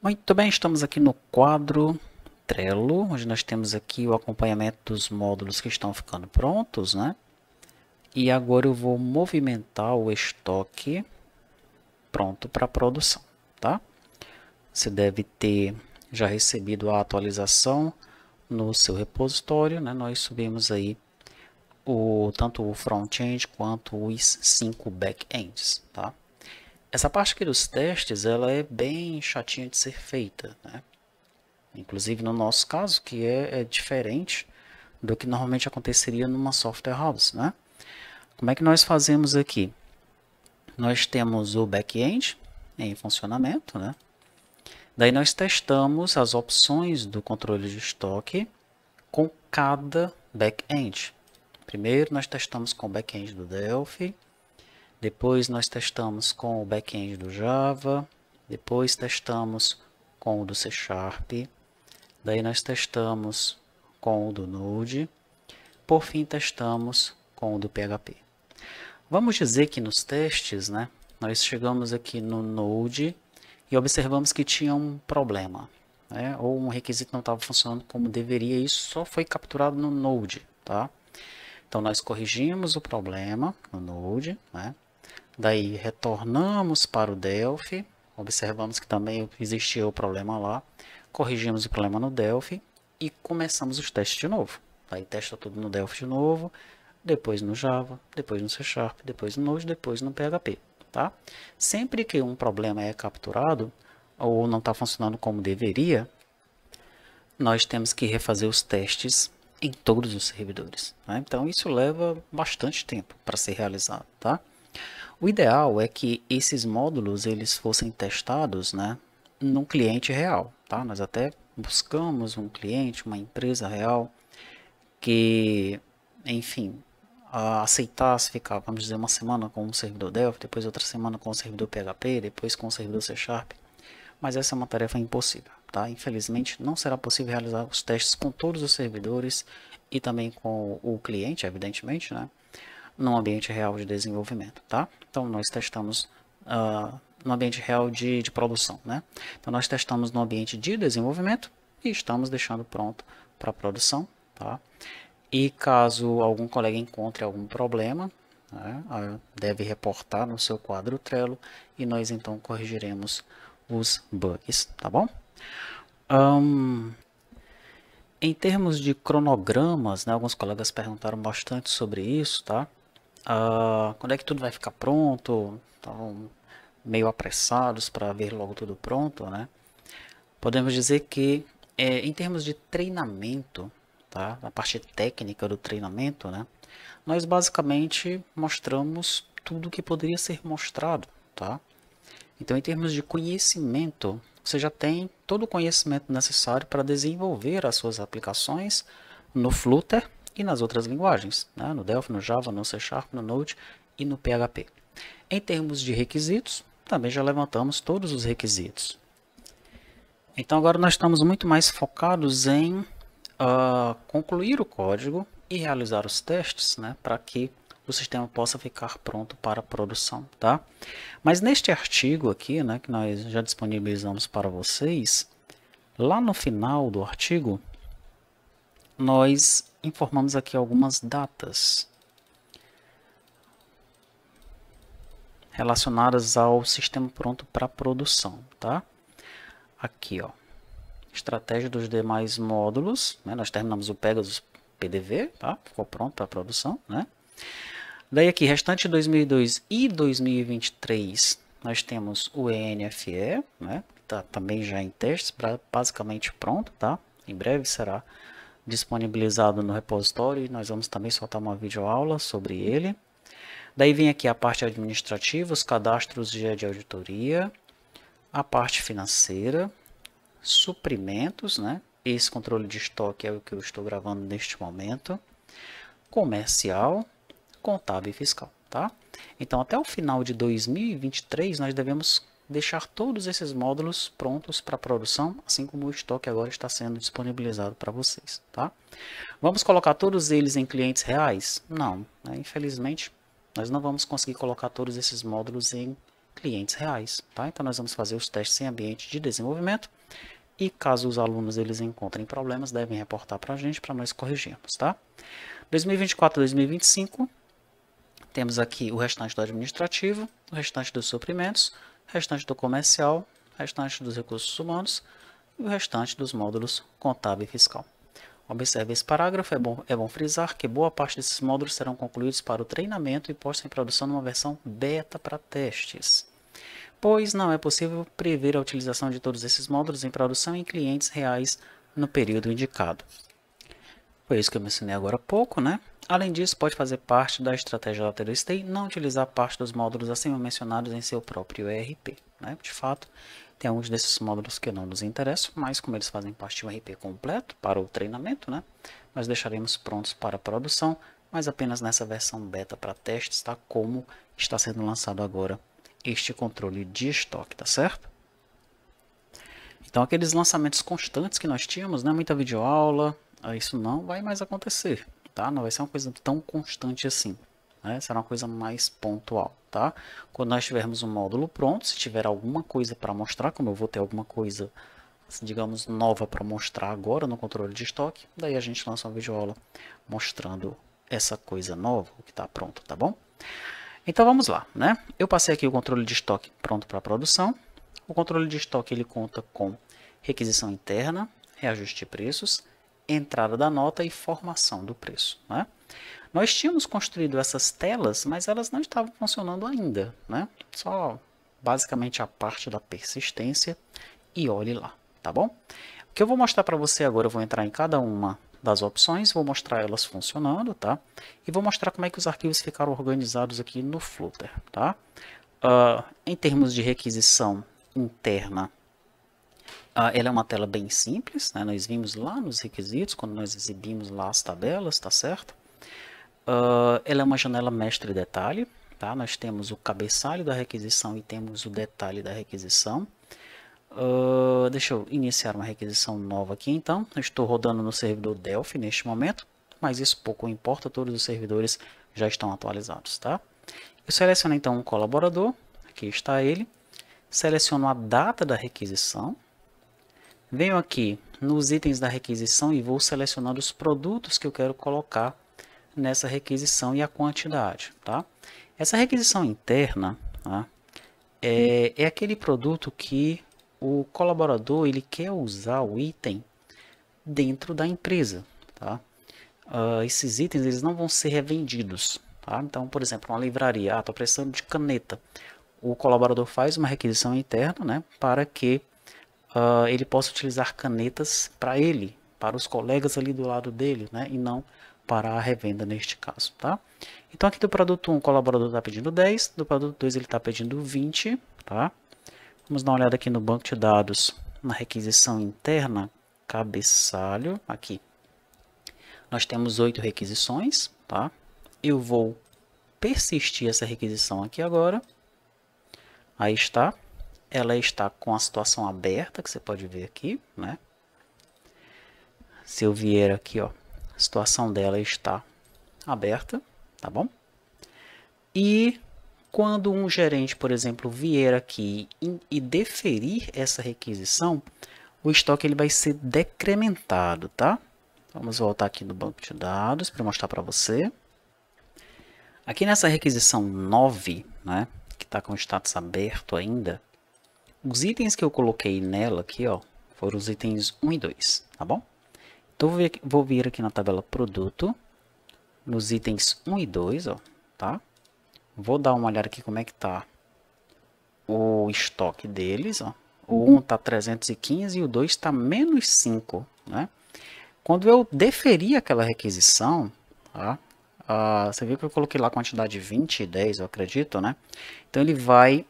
Muito bem, estamos aqui no quadro Trello, onde nós temos aqui o acompanhamento dos módulos que estão ficando prontos, né? E agora eu vou movimentar o estoque pronto para produção, tá? Você deve ter já recebido a atualização no seu repositório, né? Nós subimos aí tanto o front-end quanto os 5 back-ends, tá? Essa parte aqui dos testes, ela é bem chatinha de ser feita, né? Inclusive no nosso caso, que é diferente do que normalmente aconteceria numa software house, né? Como é que nós fazemos aqui? Nós temos o back-end em funcionamento, né? Daí nós testamos as opções do controle de estoque com cada back-end. Primeiro nós testamos com o back-end do Delphi, depois nós testamos com o back-end do Java, depois testamos com o do C Sharp, daí nós testamos com o do Node, por fim testamos com o do PHP. Vamos dizer que nos testes, né, nós chegamos aqui no Node e observamos que tinha um problema, né, ou um requisito não estava funcionando como deveria, e isso só foi capturado no Node, tá? Então nós corrigimos o problema no Node, né? Daí retornamos para o Delphi, observamos que também existia o problema lá, corrigimos o problema no Delphi e começamos os testes de novo. Daí testa tudo no Delphi de novo, depois no Java, depois no C Sharp, depois no Node, depois no PHP. Tá? Sempre que um problema é capturado ou não está funcionando como deveria, nós temos que refazer os testes em todos os servidores. Né? Então isso leva bastante tempo para ser realizado. Tá? O ideal é que esses módulos eles fossem testados, né, num cliente real. Tá? Nós até buscamos um cliente, uma empresa real que, enfim, aceitasse ficar, vamos dizer, uma semana com o servidor Delphi, depois outra semana com o servidor PHP, depois com o servidor C Sharp. Mas essa é uma tarefa impossível. Tá? Infelizmente, não será possível realizar os testes com todos os servidores e também com o cliente, evidentemente, né? No ambiente real de desenvolvimento, tá? Então nós testamos no ambiente real de produção, né? Então nós testamos no ambiente de desenvolvimento e estamos deixando pronto para produção, tá? E caso algum colega encontre algum problema, né, deve reportar no seu quadro Trello e nós então corrigiremos os bugs, tá bom? Em termos de cronogramas, né, alguns colegas perguntaram bastante sobre isso, tá? Quando é que tudo vai ficar pronto? Estão meio apressados para ver logo tudo pronto, né? Podemos dizer que, em termos de treinamento, tá? Na parte técnica do treinamento, né? Nós basicamente mostramos tudo que poderia ser mostrado, tá? Então, em termos de conhecimento, você já tem todo o conhecimento necessário para desenvolver as suas aplicações no Flutter e nas outras linguagens, né? No Delphi, no Java, no C Sharp, no Node e no PHP. Em termos de requisitos, também já levantamos todos os requisitos. Então agora nós estamos muito mais focados em concluir o código e realizar os testes, né, para que o sistema possa ficar pronto para a produção, tá? Mas neste artigo aqui, né, que nós já disponibilizamos para vocês, lá no final do artigo, nós informamos aqui algumas datas relacionadas ao sistema pronto para produção, tá? Aqui, ó, estratégia dos demais módulos, né? Nós terminamos o Pegasus PDV, tá? Ficou pronto para produção, né? Daí aqui, restante de 2002 e 2023, nós temos o ENFE, né? Tá também já em testes, basicamente pronto, tá? Em breve será disponibilizado no repositório e nós vamos também soltar uma videoaula sobre ele. Daí vem aqui a parte administrativa, os cadastros de auditoria, a parte financeira, suprimentos, né? Esse controle de estoque é o que eu estou gravando neste momento, comercial, contábil e fiscal, tá? Então, até o final de 2023, nós devemos deixar todos esses módulos prontos para produção, assim como o estoque agora está sendo disponibilizado para vocês, tá? Vamos colocar todos eles em clientes reais? Não, né? Infelizmente, nós não vamos conseguir colocar todos esses módulos em clientes reais, tá? Então nós vamos fazer os testes em ambiente de desenvolvimento e caso os alunos eles encontrem problemas, devem reportar para a gente para nós corrigirmos, tá? 2024 2025, temos aqui o restante do administrativo, o restante dos suprimentos, o restante do comercial, o restante dos recursos humanos e o restante dos módulos contábil e fiscal. Observe esse parágrafo, é bom frisar que boa parte desses módulos serão concluídos para o treinamento e postos em produção numa versão beta para testes, pois não é possível prever a utilização de todos esses módulos em produção em clientes reais no período indicado. Foi isso que eu mencionei agora há pouco, né? Além disso, pode fazer parte da estratégia da Lateral não utilizar parte dos módulos acima mencionados em seu próprio ERP, né? De fato, tem alguns desses módulos que não nos interessam, mas como eles fazem parte do ERP completo para o treinamento, né? Nós deixaremos prontos para a produção, mas apenas nessa versão beta para testes, tá? Como está sendo lançado agora este controle de estoque, tá certo? Então, aqueles lançamentos constantes que nós tínhamos, né? Muita videoaula, isso não vai mais acontecer, tá? Não vai ser uma coisa tão constante assim, né? Será uma coisa mais pontual, tá? Quando nós tivermos um módulo pronto, se tiver alguma coisa para mostrar, como eu vou ter alguma coisa, digamos, nova para mostrar agora no controle de estoque, daí a gente lança uma videoaula mostrando essa coisa nova, o que está pronto, tá bom? Então vamos lá, né? Eu passei aqui o controle de estoque pronto para produção. O controle de estoque ele conta com requisição interna, reajuste de preços, entrada da nota e formação do preço, né? Nós tínhamos construído essas telas, mas elas não estavam funcionando ainda, né? Só basicamente a parte da persistência e olhe lá, tá bom? O que eu vou mostrar para você agora, eu vou entrar em cada uma das opções, vou mostrar elas funcionando, tá? E vou mostrar como é que os arquivos ficaram organizados aqui no Flutter, tá? Em termos de requisição interna, ela é uma tela bem simples, né? Nós vimos lá nos requisitos, quando nós exibimos lá as tabelas, tá certo? Ela é uma janela mestre detalhe, tá? Nós temos o cabeçalho da requisição e temos o detalhe da requisição. Deixa eu iniciar uma requisição nova aqui, então. Eu estou rodando no servidor Delphi neste momento, mas isso pouco importa, todos os servidores já estão atualizados, tá? Eu seleciono então um colaborador, aqui está ele. Seleciono a data da requisição. Venho aqui nos itens da requisição e vou selecionando os produtos que eu quero colocar nessa requisição e a quantidade, tá? Essa requisição interna, tá? É aquele produto que o colaborador ele quer usar o item dentro da empresa, tá? Esses itens eles não vão ser revendidos, tá? Então, por exemplo, uma livraria, estou precisando de caneta. O colaborador faz uma requisição interna, né, para que ele possa utilizar canetas para ele, para os colegas ali do lado dele, né, e não para a revenda neste caso, tá? Então aqui do produto 1 o colaborador está pedindo 10, do produto 2 ele está pedindo 20, tá? Vamos dar uma olhada aqui no banco de dados, na requisição interna, cabeçalho, aqui. Nós temos 8 requisições, tá? Eu vou persistir essa requisição aqui agora. Aí está. Ela está com a situação aberta, que você pode ver aqui, né? Se eu vier aqui, ó, a situação dela está aberta, tá bom? E quando um gerente, por exemplo, vier aqui e deferir essa requisição, o estoque ele vai ser decrementado, tá? Vamos voltar aqui no banco de dados para mostrar para você. Aqui nessa requisição 9, né, que está com o status aberto ainda, os itens que eu coloquei nela aqui, ó, foram os itens 1 e 2, tá bom? Então, vou vir aqui na tabela produto, nos itens 1 e 2, ó, tá? Vou dar uma olhada aqui como é que tá o estoque deles, ó. O 1 tá 315 e o 2 tá menos 5, né? Quando eu deferir aquela requisição, tá? Você viu que eu coloquei lá a quantidade de 20 e 10, eu acredito, né? Então, ele vai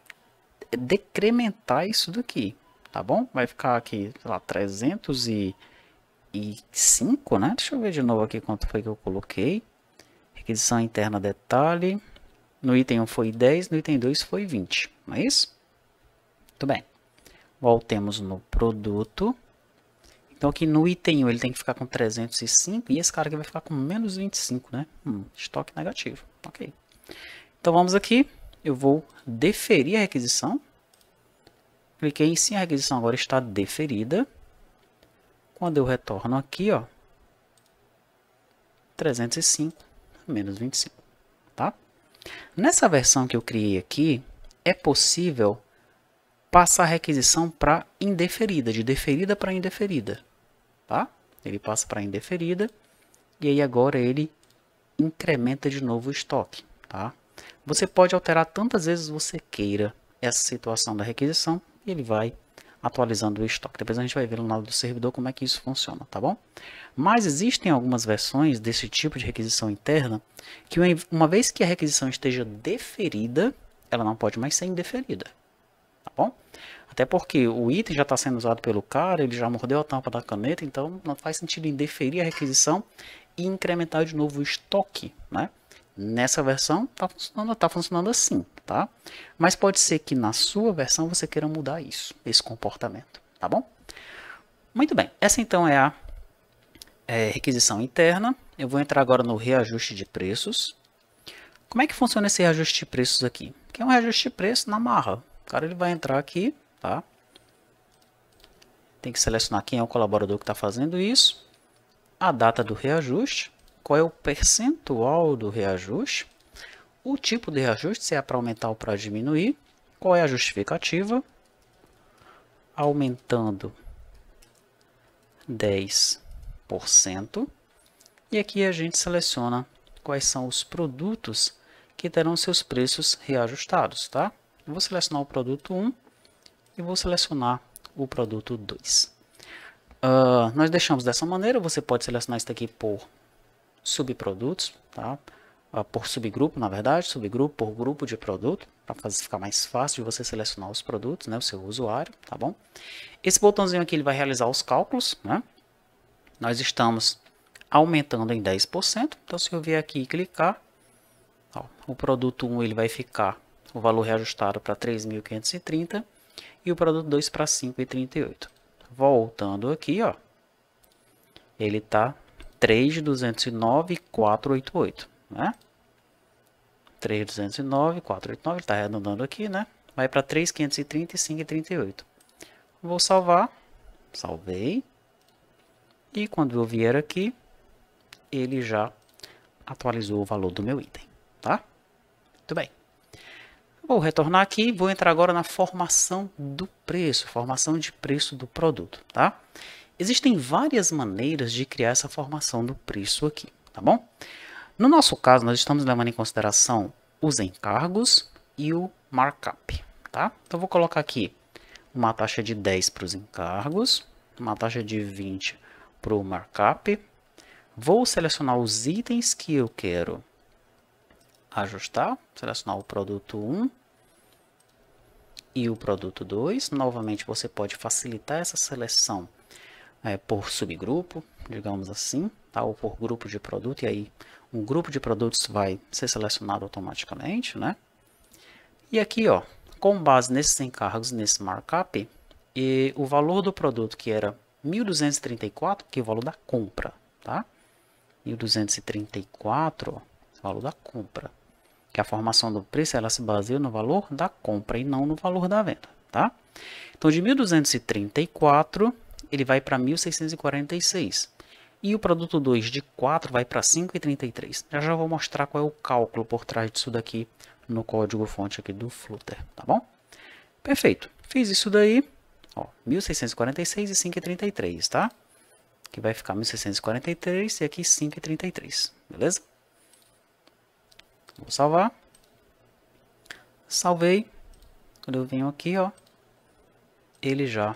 decrementar isso daqui, tá bom? Vai ficar aqui, sei lá, 305, né? Deixa eu ver de novo aqui quanto foi que eu coloquei. Requisição interna detalhe. No item 1 foi 10, no item 2 foi 20, não é isso? Muito bem. Voltemos no produto. Então aqui no item 1 ele tem que ficar com 305 e esse cara aqui vai ficar com menos 25, né? Estoque negativo, ok. Então vamos aqui, eu vou deferir a requisição. Cliquei em sim, a requisição agora está deferida. Quando eu retorno aqui, ó, 305 menos 25, tá? Nessa versão que eu criei aqui, é possível passar a requisição para indeferida, de deferida para indeferida, tá? Ele passa para indeferida e aí agora ele incrementa de novo o estoque, tá? Você pode alterar tantas vezes você queira essa situação da requisição e ele vai atualizando o estoque. Depois a gente vai ver no lado do servidor como é que isso funciona, tá bom? Mas existem algumas versões desse tipo de requisição interna que uma vez que a requisição esteja deferida, ela não pode mais ser indeferida, tá bom? Até porque o item já está sendo usado pelo cara, ele já mordeu a tampa da caneta, então não faz sentido indeferir a requisição e incrementar de novo o estoque, né? Nessa versão tá funcionando assim, tá? Mas pode ser que na sua versão você queira mudar isso, esse comportamento, tá bom? Muito bem, essa então é a requisição interna. Eu vou entrar agora no reajuste de preços. Como é que funciona esse reajuste de preços aqui? Que é um reajuste de preço na marra. O cara ele vai entrar aqui, tá? Tem que selecionar quem é o colaborador que está fazendo isso, a data do reajuste, qual é o percentual do reajuste, o tipo de reajuste, se é para aumentar ou para diminuir, qual é a justificativa, aumentando 10%, e aqui a gente seleciona quais são os produtos que terão seus preços reajustados, tá? Eu vou selecionar o produto 1 e vou selecionar o produto 2. Nós deixamos dessa maneira, você pode selecionar isso aqui por subprodutos, tá? Por subgrupo, na verdade, subgrupo por grupo de produto, para ficar mais fácil de você selecionar os produtos, né, o seu usuário, tá bom? Esse botãozinho aqui ele vai realizar os cálculos, né? Nós estamos aumentando em 10%, então se eu vier aqui e clicar, ó, o produto 1 ele vai ficar o valor reajustado para 3.530 e o produto 2 para 5.038. Voltando aqui, ó, ele está 3.209.488, né? 3.209.489, ele está arredondando aqui, né? Vai para 3.530 e 5.038. Vou salvar, salvei, e quando eu vier aqui, ele já atualizou o valor do meu item, tá? Muito bem. Vou retornar aqui, vou entrar agora na formação do preço, formação de preço do produto, tá? Existem várias maneiras de criar essa formação do preço aqui, tá bom? No nosso caso, nós estamos levando em consideração os encargos e o markup, tá? Então, eu vou colocar aqui uma taxa de 10 para os encargos, uma taxa de 20 para o markup. Vou selecionar os itens que eu quero ajustar, selecionar o produto 1 e o produto 2. Novamente, você pode facilitar essa seleção por subgrupo, digamos assim, tá? Ou por grupo de produto, e aí um grupo de produtos vai ser selecionado automaticamente, né? E aqui, ó, com base nesses encargos, nesse markup, e o valor do produto que era 1.234, que é o valor da compra, tá? 1.234, ó, valor da compra. Que a formação do preço ela se baseia no valor da compra e não no valor da venda, tá? Então, de 1.234, ele vai para 1.646. E o produto 2 de 4 vai para 5,33. Já vou mostrar qual é o cálculo por trás disso daqui no código-fonte aqui do Flutter, tá bom? Perfeito. Fiz isso daí, ó, 1.646 e 5,33, tá? Que vai ficar 1.643 e aqui 5,33, beleza? Vou salvar. Salvei. Quando eu venho aqui, ó, ele já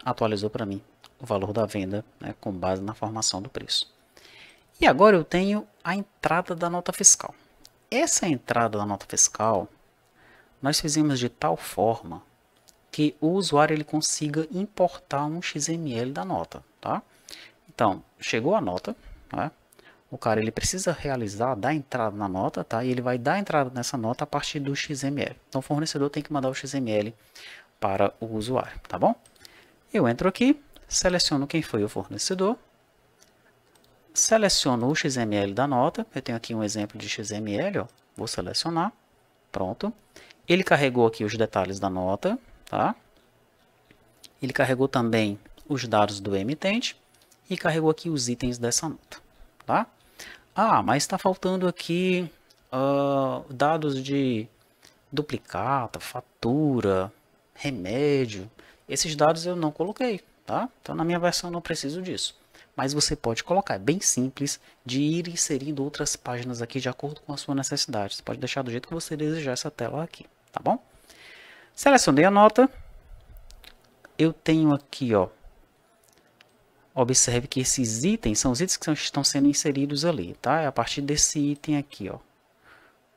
atualizou para mim o valor da venda, né, com base na formação do preço. E agora eu tenho a entrada da nota fiscal. Essa entrada da nota fiscal, nós fizemos de tal forma que o usuário ele consiga importar um XML da nota, tá? Então, chegou a nota, né? O cara ele precisa dar entrada na nota, tá? E ele vai dar entrada nessa nota a partir do XML. Então, o fornecedor tem que mandar o XML para o usuário, tá bom? Eu entro aqui, seleciono quem foi o fornecedor, seleciono o XML da nota. Eu tenho aqui um exemplo de XML, ó, Vou selecionar. Pronto. Ele carregou aqui os detalhes da nota, tá? Ele carregou também os dados do emitente e carregou aqui os itens dessa nota, tá? Ah, mas está faltando aqui dados de duplicata, fatura, remédio. Esses dados eu não coloquei, tá? Então na minha versão eu não preciso disso. Mas você pode colocar, é bem simples de ir inserindo outras páginas aqui de acordo com a sua necessidade. Você pode deixar do jeito que você desejar essa tela aqui, tá bom? Selecionei a nota. Eu tenho aqui, ó. Observe que esses itens são os itens que estão sendo inseridos ali, tá? É a partir desse item aqui, ó.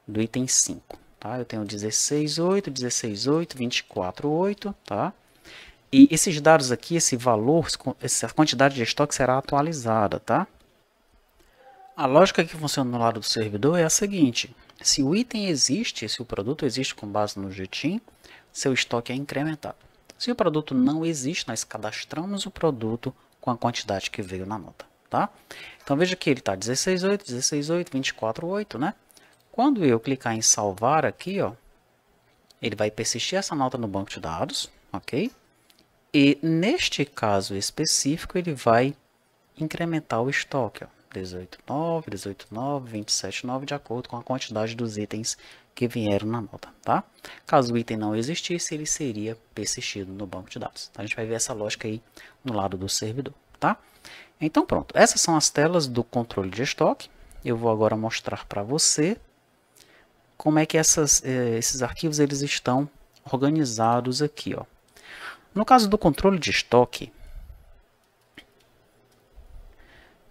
Do item 5, tá? Eu tenho 16.8, 16.8, 24.8, tá? E esses dados aqui, esse valor, essa quantidade de estoque será atualizada, tá? A lógica que funciona no lado do servidor é a seguinte: se o item existe, se o produto existe com base no GTIM, seu estoque é incrementado. Se o produto não existe, nós cadastramos o produto com a quantidade que veio na nota, tá? Então veja que ele está 16.8, 16.8, 24.8, né? Quando eu clicar em salvar aqui, ó, ele vai persistir essa nota no banco de dados, ok? E neste caso específico, ele vai incrementar o estoque, ó, 18.9, 18.9, 27.9, de acordo com a quantidade dos itens que vieram na nota, tá? Caso o item não existisse, ele seria persistido no banco de dados. A gente vai ver essa lógica aí no lado do servidor, tá? Então pronto, essas são as telas do controle de estoque. Eu vou agora mostrar para você como é que esses arquivos eles estão organizados aqui, ó. No caso do controle de estoque,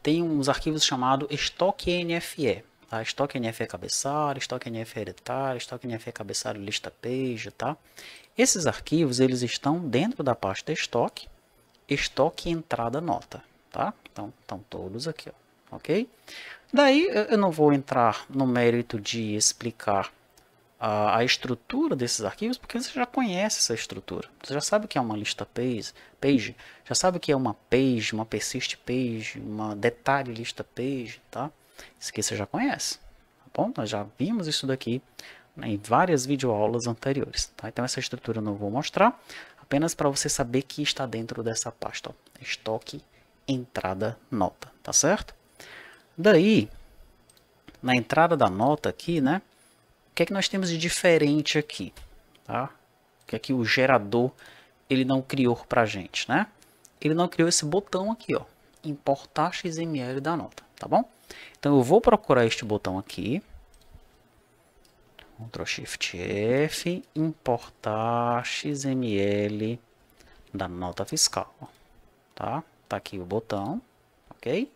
tem uns arquivos chamados estoque NFE, tá? Estoque NFE cabeçalho, estoque NFE hereditário, estoque NFE cabeçalho lista page, tá? Esses arquivos eles estão dentro da pasta estoque, estoque entrada nota, tá? Então estão todos aqui, ó, ok? Daí eu não vou entrar no mérito de explicar a estrutura desses arquivos, porque você já conhece essa estrutura. Você já sabe o que é uma lista page, já sabe o que é uma page, uma persist page, uma detalhe lista page, tá? Isso aqui você já conhece, tá bom? Nós já vimos isso daqui em várias videoaulas anteriores, tá? Então essa estrutura eu não vou mostrar, apenas para você saber que está dentro dessa pasta, ó, estoque entrada nota, tá certo? Daí, na entrada da nota aqui, né? O que é que nós temos de diferente aqui, tá? O que é que o gerador ele não criou para a gente, né? Ele não criou esse botão aqui, ó, importar XML da nota, tá bom? Então eu vou procurar este botão aqui, Ctrl Shift F, importar XML da nota fiscal, tá? Tá aqui o botão, ok?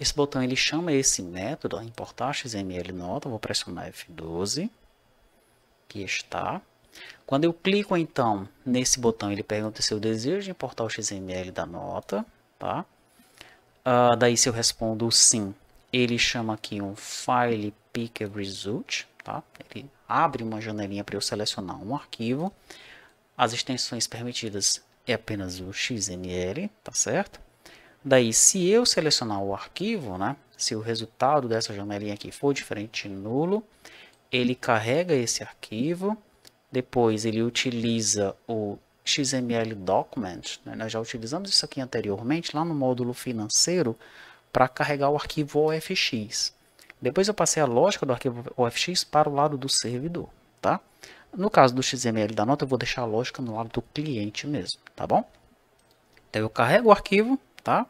Esse botão ele chama esse método, ó, importar XML nota, vou pressionar F12, que está. Quando eu clico então nesse botão, ele pergunta se eu desejo importar o XML da nota, tá? Daí se eu respondo sim, ele chama aqui um File Picker Result, tá? Ele abre uma janelinha para eu selecionar um arquivo. As extensões permitidas é apenas o XML, tá certo? Daí, se eu selecionar o arquivo, né, se o resultado dessa janelinha aqui for diferente de nulo, ele carrega esse arquivo, depois ele utiliza o XML Document, né, nós já utilizamos isso aqui anteriormente, lá no módulo financeiro, para carregar o arquivo OFX. Depois eu passei a lógica do arquivo OFX para o lado do servidor, tá? No caso do XML da nota, eu vou deixar a lógica no lado do cliente mesmo, tá bom? Então eu carrego o arquivo, tá?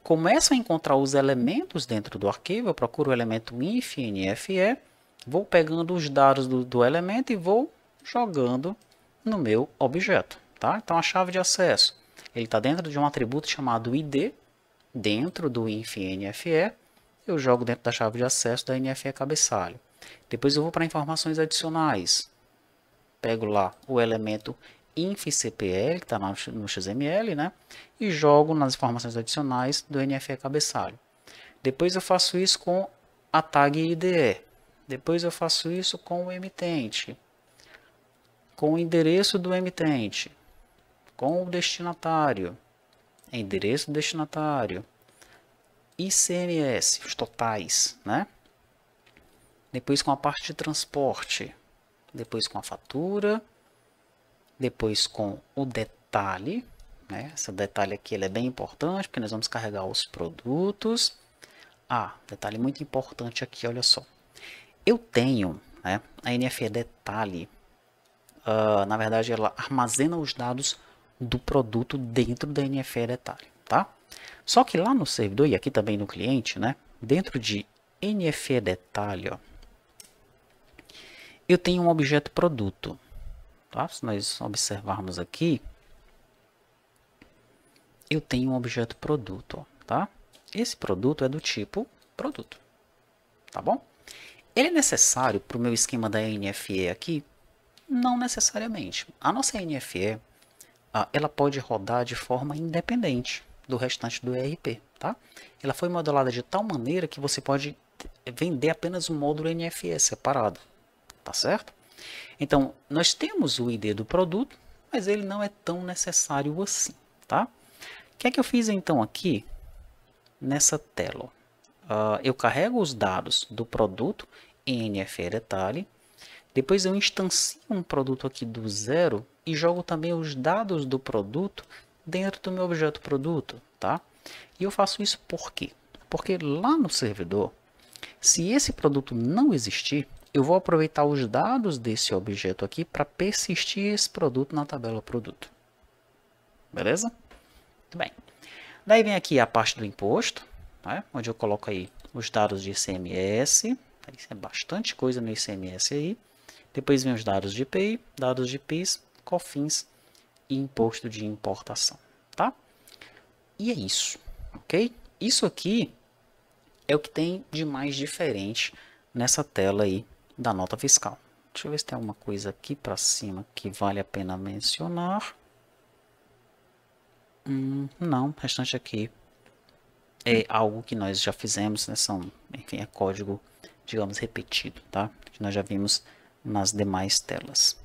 Começo a encontrar os elementos dentro do arquivo, eu procuro o elemento inf.nfe, vou pegando os dados do elemento e vou jogando no meu objeto, tá? Então a chave de acesso, ele está dentro de um atributo chamado id, dentro do inf.nfe, eu jogo dentro da chave de acesso da NFE cabeçalho. Depois eu vou para informações adicionais, pego lá o elemento inf.cpl, que está no XML, né? E jogo nas informações adicionais do NFE cabeçalho. Depois eu faço isso com a tag IDE. Depois eu faço isso com o emitente, com o endereço do emitente, com o destinatário, endereço do destinatário, ICMS, os totais, né? depois com a parte de transporte, depois com a fatura, depois com o detalhe, né? Esse detalhe aqui ele é bem importante, porque nós vamos carregar os produtos. Ah, detalhe muito importante aqui, olha só. Eu tenho, né, a NFE detalhe, na verdade ela armazena os dados do produto dentro da NFE detalhe, tá? Só que lá no servidor, e aqui também no cliente, né, dentro de NFE detalhe, ó, eu tenho um objeto produto, tá? Se nós observarmos aqui, eu tenho um objeto produto, ó, tá? Esse produto é do tipo produto, tá bom? Ele é necessário para o meu esquema da NFE aqui? Não necessariamente. A nossa NFE, ela pode rodar de forma independente do restante do ERP, tá? Ela foi modelada de tal maneira que você pode vender apenas um módulo NFE separado, tá certo? Então, nós temos o ID do produto, mas ele não é tão necessário assim, tá? O que é que eu fiz então aqui nessa tela? Eu carrego os dados do produto em NFE detalhe, depois eu instancio um produto aqui do zero e jogo também os dados do produto dentro do meu objeto produto, tá? E eu faço isso por quê? Porque lá no servidor, se esse produto não existir, eu vou aproveitar os dados desse objeto aqui para persistir esse produto na tabela produto. Beleza? Muito bem. Daí vem aqui a parte do imposto, né? Onde eu coloco aí os dados de ICMS. Isso é bastante coisa no ICMS aí. Depois vem os dados de IPI, dados de PIS, COFINS e imposto de importação, tá? E é isso, ok? Isso aqui é o que tem de mais diferente nessa tela aí da nota fiscal. Deixa eu ver se tem alguma coisa aqui para cima que vale a pena mencionar. Não, o restante aqui é algo que nós já fizemos, né? Enfim, é código, digamos, repetido, tá? Que nós já vimos nas demais telas.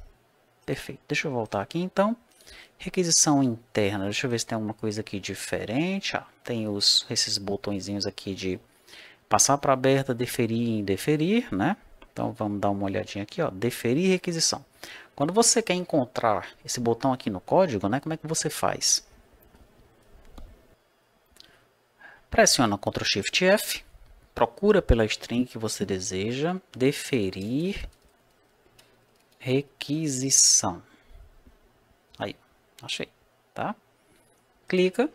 Perfeito. Deixa eu voltar aqui então. Requisição interna. Deixa eu ver se tem alguma coisa aqui diferente. Tem esses botõezinhos aqui de passar para aberta, deferir e indeferir, né? Então vamos dar uma olhadinha aqui, ó. Deferir requisição. Quando você quer encontrar esse botão aqui no código, né? Como é que você faz? Pressiona Ctrl Shift F, procura pela string que você deseja, deferir requisição. Aí, achei, tá? Clica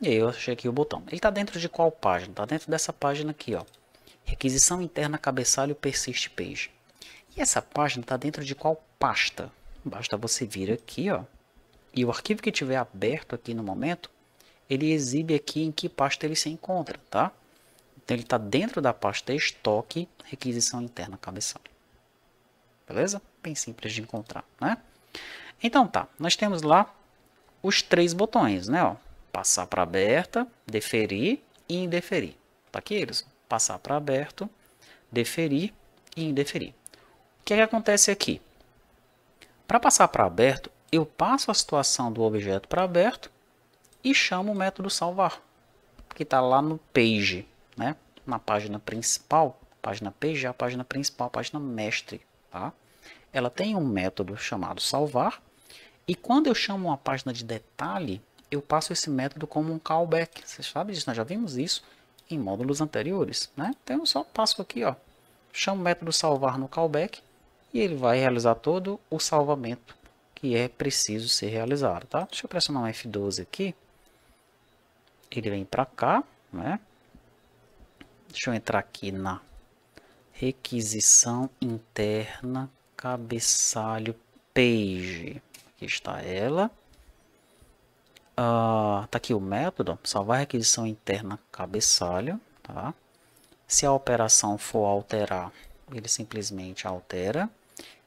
e aí eu achei aqui o botão. Ele está dentro de qual página? Está dentro dessa página aqui, ó. Requisição interna cabeçalho persist page. E essa página está dentro de qual pasta? Basta você vir aqui, ó, e o arquivo que tiver aberto aqui no momento, ele exibe aqui em que pasta ele se encontra, tá? Então ele está dentro da pasta estoque requisição interna cabeçalho. Beleza? Bem simples de encontrar, né? Então tá, nós temos lá os três botões, né? Ó, passar para aberta, deferir e indeferir. Tá aqui eles, passar para aberto, deferir e indeferir. O que é que acontece aqui? Para passar para aberto, eu passo a situação do objeto para aberto e chamo o método salvar, que está lá no page, né? Na página principal, página page é a página principal, a página mestre, tá? Ela tem um método chamado salvar, e quando eu chamo uma página de detalhe, eu passo esse método como um callback. Você sabe disso, nós já vimos isso em módulos anteriores, né? Então eu só passo aqui, ó, chamo o método salvar no callback e ele vai realizar todo o salvamento que é preciso ser realizado, tá? Deixa eu pressionar um F12 aqui. Ele vem para cá, né? Deixa eu entrar aqui na requisição interna cabeçalho page. Aqui está ela. Tá aqui o método, salvar requisição interna cabeçalho, tá? Se a operação for alterar, ele simplesmente altera.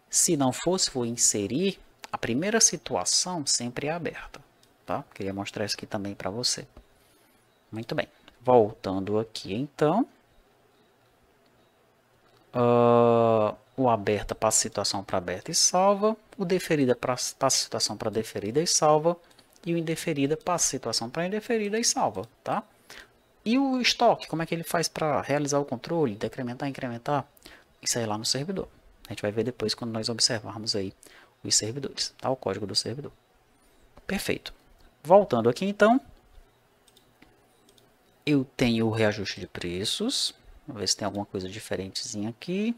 Se não for, se for inserir, a primeira situação sempre é aberta, tá? Queria mostrar isso aqui também para você. Muito bem, voltando aqui então, o aberta passa a situação para aberta e salva, o deferida passa a situação para deferida e salva, e o indeferida passa a situação para indeferida e salva, tá? E o estoque, como é que ele faz para realizar o controle, decrementar, incrementar? Isso aí lá no servidor. A gente vai ver depois quando nós observarmos aí os servidores, tá? O código do servidor. Perfeito. Voltando aqui então, eu tenho o reajuste de preços. Vamos ver se tem alguma coisa diferentezinha aqui.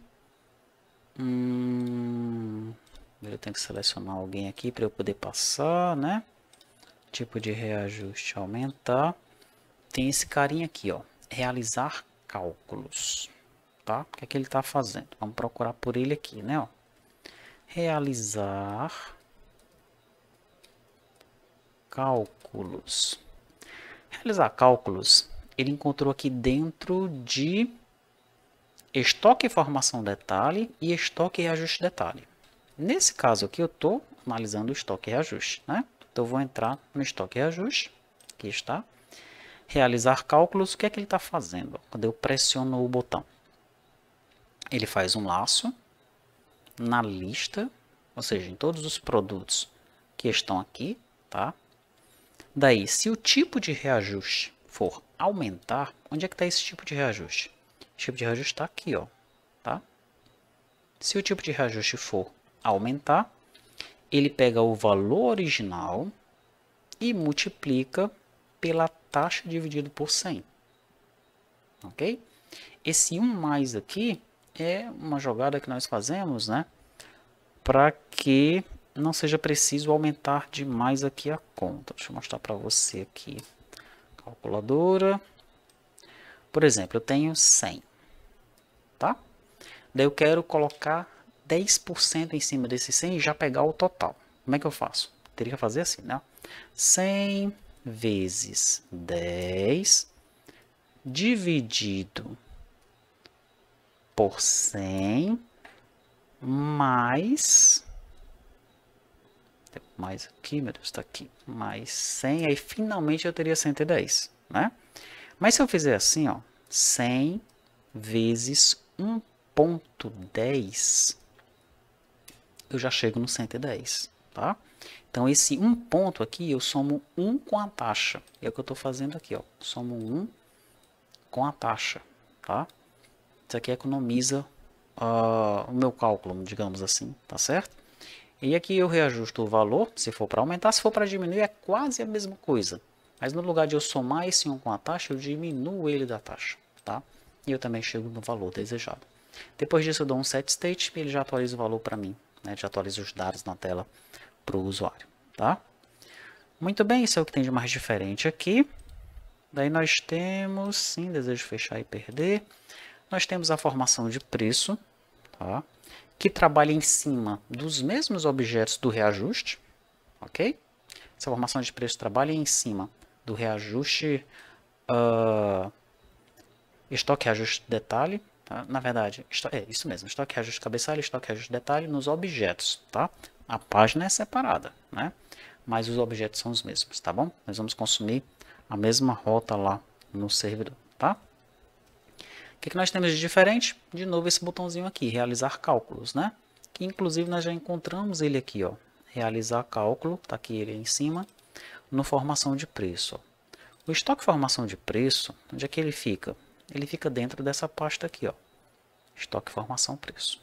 Eu tenho que selecionar alguém aqui para eu poder passar, né? Tipo de reajuste aumentar. Tem esse carinha aqui, ó. Realizar cálculos, tá? O que é que ele está fazendo? Vamos procurar por ele aqui, né? Ó. Realizar cálculos. Realizar cálculos, ele encontrou aqui dentro de estoque e formação detalhe e estoque e reajuste detalhe. Nesse caso aqui eu estou analisando o estoque e reajuste, né? Então eu vou entrar no estoque e reajuste, aqui está. Realizar cálculos, o que é que ele está fazendo? Quando eu pressiono o botão, ele faz um laço na lista, ou seja, em todos os produtos que estão aqui, tá? Daí, se o tipo de reajuste for aumentar, onde é que está esse tipo de reajuste? O tipo de reajuste está aqui, ó, tá? Se o tipo de reajuste for aumentar, ele pega o valor original e multiplica pela taxa dividido por 100. Ok? Esse 1 mais aqui é uma jogada que nós fazemos, né? Para que não seja preciso aumentar demais aqui a conta. Deixa eu mostrar para você aqui. Calculadora. Por exemplo, eu tenho 100, tá? Daí eu quero colocar 10% em cima desse 100 e já pegar o total. Como é que eu faço? Teria que fazer assim, né? 100 vezes 10 dividido por 100 mais aqui, meu Deus, está aqui, mais 100, aí finalmente eu teria 110, né? Mas se eu fizer assim, ó, 100 vezes 1,10, eu já chego no 110, tá? Então esse 1 ponto aqui, eu somo 1 com a taxa, é o que eu estou fazendo aqui, ó, somo 1 com a taxa, tá? Isso aqui economiza o meu cálculo, digamos assim, tá certo? E aqui eu reajusto o valor, se for para aumentar, se for para diminuir é quase a mesma coisa. Mas no lugar de eu somar esse 1 com a taxa, eu diminuo ele da taxa, tá? E eu também chego no valor desejado. Depois disso eu dou um set state e ele já atualiza o valor para mim, né? Já atualiza os dados na tela para o usuário, tá? Muito bem, isso é o que tem de mais diferente aqui. Daí nós temos, sim, desejo fechar e perder. Nós temos a formação de preço, tá? Que trabalha em cima dos mesmos objetos do reajuste, ok? Essa formação de preço trabalha em cima do reajuste, estoque, reajuste, detalhe, tá? Na verdade, é isso mesmo, estoque, reajuste, cabeçalho, estoque, reajuste, detalhe nos objetos, tá? A página é separada, né? Mas os objetos são os mesmos, tá bom? Nós vamos consumir a mesma rota lá no servidor, tá? O que nós temos de diferente? De novo esse botãozinho aqui, realizar cálculos, né? Que inclusive nós já encontramos ele aqui, ó. Realizar cálculo, tá aqui ele em cima, no formação de preço. Ó. O estoque formação de preço, onde é que ele fica? Ele fica dentro dessa pasta aqui, ó. Estoque formação preço.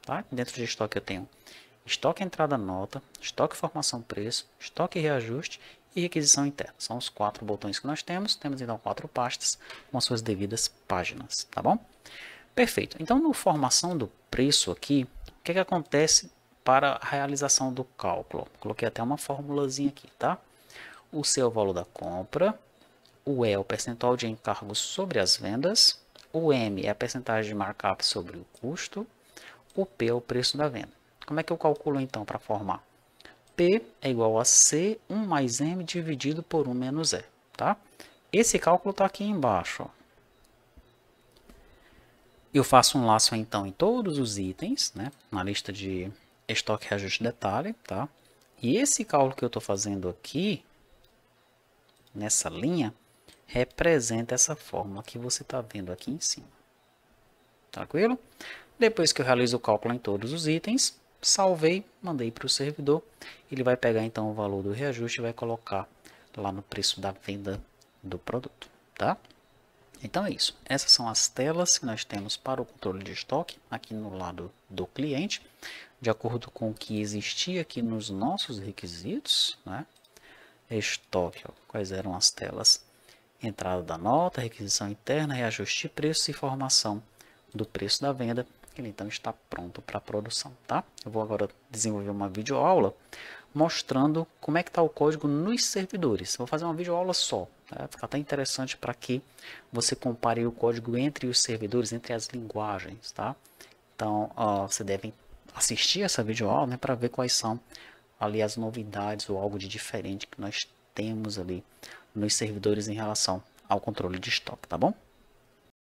Tá? Dentro de estoque eu tenho estoque entrada nota, estoque formação preço, estoque reajuste e requisição interna. São os 4 botões que nós temos. Temos então 4 pastas com as suas devidas páginas, tá bom? Perfeito. Então, no formação do preço aqui, o que acontece para a realização do cálculo? Coloquei até uma formulazinha aqui, tá? O C é o valor da compra, o E é o percentual de encargos sobre as vendas, o M é a percentagem de markup sobre o custo, o P é o preço da venda. Como é que eu calculo então para formar? P é igual a C, 1 mais M dividido por 1 menos E, tá? Esse cálculo está aqui embaixo, ó. Eu faço um laço então em todos os itens, né? Na lista de estoque, reajuste, detalhe, tá? E esse cálculo que eu estou fazendo aqui, nessa linha, representa essa fórmula que você está vendo aqui em cima. Tranquilo? Depois que eu realizo o cálculo em todos os itens, salvei, mandei para o servidor. Ele vai pegar então o valor do reajuste e vai colocar lá no preço da venda do produto, tá? Então é isso. Essas são as telas que nós temos para o controle de estoque aqui no lado do cliente, de acordo com o que existia aqui nos nossos requisitos, né? Estoque, ó, quais eram as telas? Entrada da nota, requisição interna, reajuste de preço e informação do preço da venda. Ele então está pronto para produção, tá? Eu vou agora desenvolver uma videoaula mostrando como é que está o código nos servidores. Vou fazer uma videoaula só, tá? Vai ficar até interessante para que você compare o código entre os servidores, entre as linguagens, tá? Então, você deve assistir essa videoaula, né, para ver quais são ali as novidades ou algo de diferente que nós temos ali nos servidores em relação ao controle de estoque, tá bom?